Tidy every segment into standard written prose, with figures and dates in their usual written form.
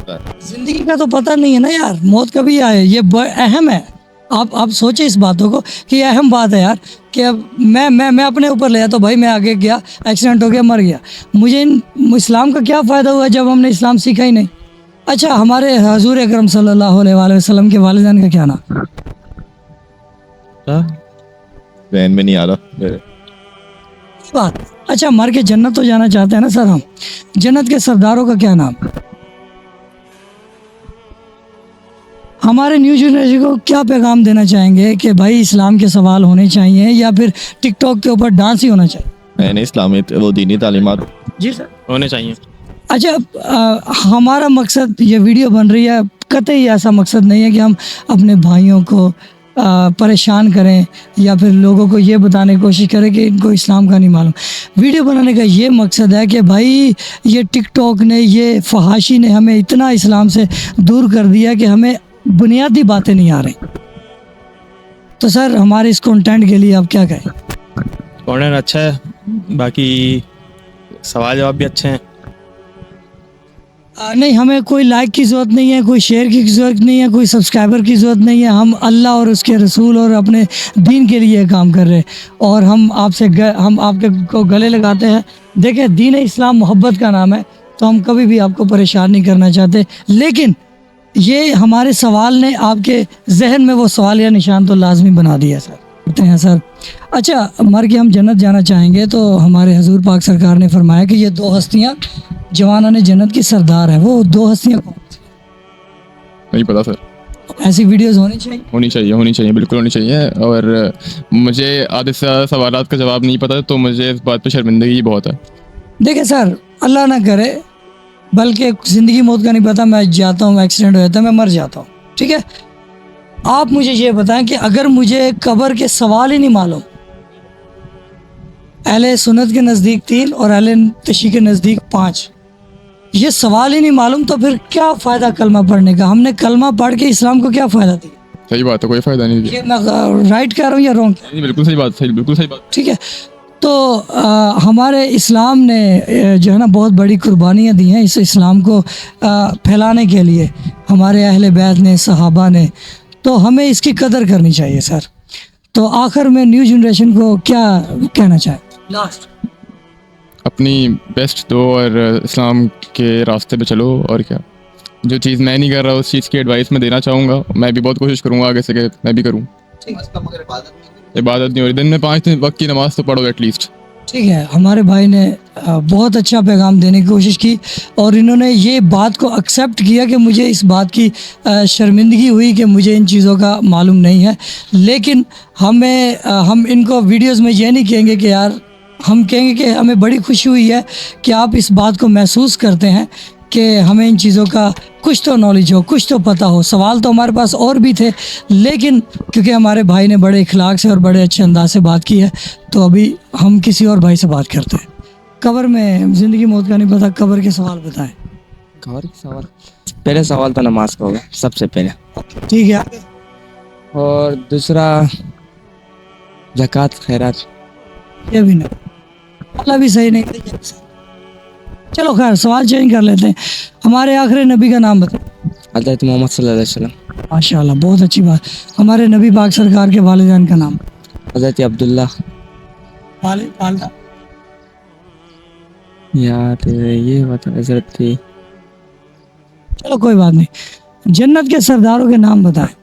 پتا ہے. زندگی کا تو پتہ نہیں ہے نا یار, موت کبھی آئے, یہ اہم ہے. آپ سوچیں اس باتوں کو کہ یہ اہم بات ہے یار, کہ اب میں اپنے اوپر لیا تو بھائی میں آگے گیا, ایکسیڈنٹ ہو گیا, مر گیا. مجھے اسلام کا کیا فائدہ ہوا جب ہم نے اسلام سیکھا ہی نہیں. اچھا, ہمارے حضور اکرم صلی اللہ علیہ وآلہ وسلم کے والدین کا کیا نام؟ ذہن میں نہیں آ رہا میرے. بات. اچھا, مر کے جنت تو جانا چاہتے ہیں نا سر ہم, جنت کے سرداروں کا کیا نام؟ ہمارے نیو جنریشن کو کیا پیغام دینا چاہیں گے کہ بھائی اسلام کے سوال ہونے چاہیے یا پھر ٹک ٹاک کے اوپر ڈانس ہی ہونا چاہیے؟ نہیں اسلامی وہ دینی تعلیمات جی سر ہونے چاہیے. اچھا, ہمارا مقصد یہ ویڈیو بن رہی ہے, قطعی ایسا مقصد نہیں ہے کہ ہم اپنے بھائیوں کو پریشان کریں یا پھر لوگوں کو یہ بتانے کی کوشش کریں کہ ان کو اسلام کا نہیں معلوم. ویڈیو بنانے کا یہ مقصد ہے کہ بھائی یہ ٹک ٹاک نے, یہ فحاشی نے ہمیں اتنا اسلام سے دور کر دیا کہ ہمیں بنیادی باتیں نہیں آ رہی. تو سر ہمارے اس کنٹینٹ کے لیے آپ کیا کہیں؟ کنٹینٹ اچھا ہے, باقی سوال جواب بھی اچھے ہیں. نہیں, ہمیں کوئی لائک کی ضرورت نہیں ہے, کوئی شیئر کی ضرورت نہیں ہے, کوئی سبسکرائبر کی ضرورت نہیں ہے. ہم اللہ اور اس کے رسول اور اپنے دین کے لیے کام کر رہے, اور ہم آپ کے کو گلے لگاتے ہیں. دیکھیں, دین اسلام محبت کا نام ہے, تو ہم کبھی بھی آپ کو پریشان نہیں کرنا چاہتے, لیکن یہ ہمارے سوال نے آپ کے ذہن میں وہ سوال یا نشان تو لازمی بنا دیا سر. کہتے ہیں سر, اچھا مر کے ہم جنت جانا چاہیں گے, تو ہمارے حضور پاک سرکار نے فرمایا کہ یہ دو ہستیاں جوانان جنت کی سردار ہیں. وہ دو ہستیاں کون؟ نہیں پتا سر. ایسی ویڈیوز ہونی چاہیے بالکل ہونی چاہیے. اور مجھے آدھے سوالات کا جواب نہیں پتا, تو مجھے اس بات پہ شرمندگی بہت ہے. دیکھیں سر, اللہ نہ کرے, بلکہ زندگی موت کا نہیں پتا, میں جاتا ہوں, ایکسیڈنٹ ہو جاتا ہے, میں مر جاتا ہوں, ٹھیک ہے. آپ مجھے یہ بتائیں کہ اگر مجھے قبر کے سوال ہی نہیں معلوم, اہل سنت کے نزدیک 3 اور اہل تشیع کے نزدیک 5, یہ سوال ہی نہیں معلوم, تو پھر کیا فائدہ کلمہ پڑھنے کا؟ ہم نے کلمہ پڑھ کے اسلام کو کیا فائدہ دیا؟ صحیح بات ہے, کوئی فائدہ نہیں دیا. یہ میں رائٹ کہہ رہا ہوں یا رانگ؟ بالکل صحیح بات, بالکل صحیح بات. ٹھیک ہے. تو ہمارے اسلام نے جو ہے نا بہت بڑی قربانیاں دی ہیں اس اسلام کو پھیلانے کے لیے, ہمارے اہل بیت نے, صحابہ نے, تو ہمیں اس کی قدر کرنی چاہیے سر. تو آخر میں نیو جنریشن کو کیا کہنا چاہیں؟ لاسٹ اپنی بیسٹ دو اور اسلام کے راستے پہ چلو. اور کیا, جو چیز میں نہیں کر رہا اس چیز کی ایڈوائس میں دینا چاہوں گا. میں بھی بہت کوشش کروں گا آگے سے کہ میں بھی کروں. عبادت نہیں ہو رہی, دن میں 5 وقت کی نماز تو پڑھو ایٹ لیسٹ. ٹھیک ہے. ہمارے بھائی نے بہت اچھا پیغام دینے کی کوشش کی, اور انہوں نے یہ بات کو ایکسیپٹ کیا کہ مجھے اس بات کی شرمندگی ہوئی کہ مجھے ان چیزوں کا معلوم نہیں ہے. لیکن ہم ان کو ویڈیوز میں یہ نہیں کہیں گے کہ یار, ہم کہیں گے کہ ہمیں بڑی خوشی ہوئی ہے کہ آپ اس بات کو محسوس کرتے ہیں کہ ہمیں ان چیزوں کا کچھ تو نالج ہو, کچھ تو پتہ ہو. سوال تو ہمارے پاس اور بھی تھے, لیکن کیونکہ ہمارے بھائی نے بڑے اخلاق سے اور بڑے اچھے انداز سے بات کی ہے, تو ابھی ہم کسی اور بھائی سے بات کرتے ہیں. قبر میں زندگی موت کا نہیں پتہ, قبر کے سوال بتائیں. قبر کے سوال, پہلے سوال تو نماز کا ہوگا سب سے پہلے, ٹھیک ہے. اور دوسرا زکوٰۃ خیرات. یہ بھی نہیں, اللہ بھی صحیح نہیں. چلو خیر, سوال چینج کر لیتے ہیں. ہمارے آخری نبی کا نام بتائیں. حضرت محمد صلی اللہ علیہ وسلم. ماشاء اللہ, بہت اچھی بات. ہمارے نبی پاک سرکار کے والدین کا نام. حضرت عبداللہ. والدہ یار یہ بتا حضرت تھی. چلو کوئی بات نہیں. جنت کے سرداروں کے نام بتائیں.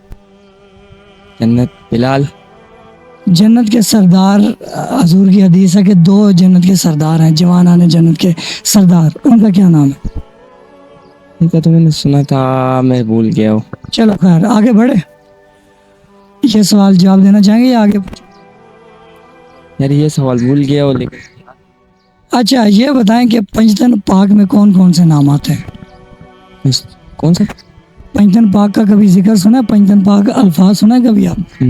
جنت بلال. جنت کے سردار, حضور کی حدیث ہے کہ 2 جنت کے سردار ہیں, جوانان جنت کے سردار, ان کا کیا نام ہے؟ ٹھیک ہے, تو میں نے سنا تھا, میں بھول گیا ہوں. چلو خیر, آگے بڑھے. یہ سوال جواب دینا چاہیں گے یا آگے؟ یار یہ سوال بھول گیا ہوں, لیکن اچھا یہ بتائیں کہ پنجتن پاک میں کون کون سے نام آتے ہیں؟ کون سا؟ پنجتن پاک کا کبھی ذکر سنا ہے؟ پنجتن پاک کا الفاظ سنا ہے کبھی آپ؟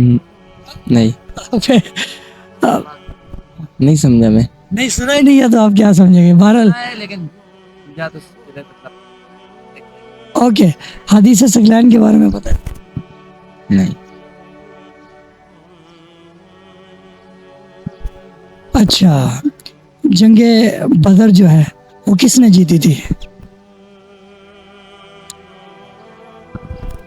نہیں نہیں سمجھا میں. نہیں سنا ہی نہیں ہے تو آپ کیا سمجھیں گے. بہرحال اوکے. حدیث ثقلین کے بارے میں پتہ ہے؟ نہیں. اچھا, جنگ بدر جو ہے وہ کس نے جیتی تھی؟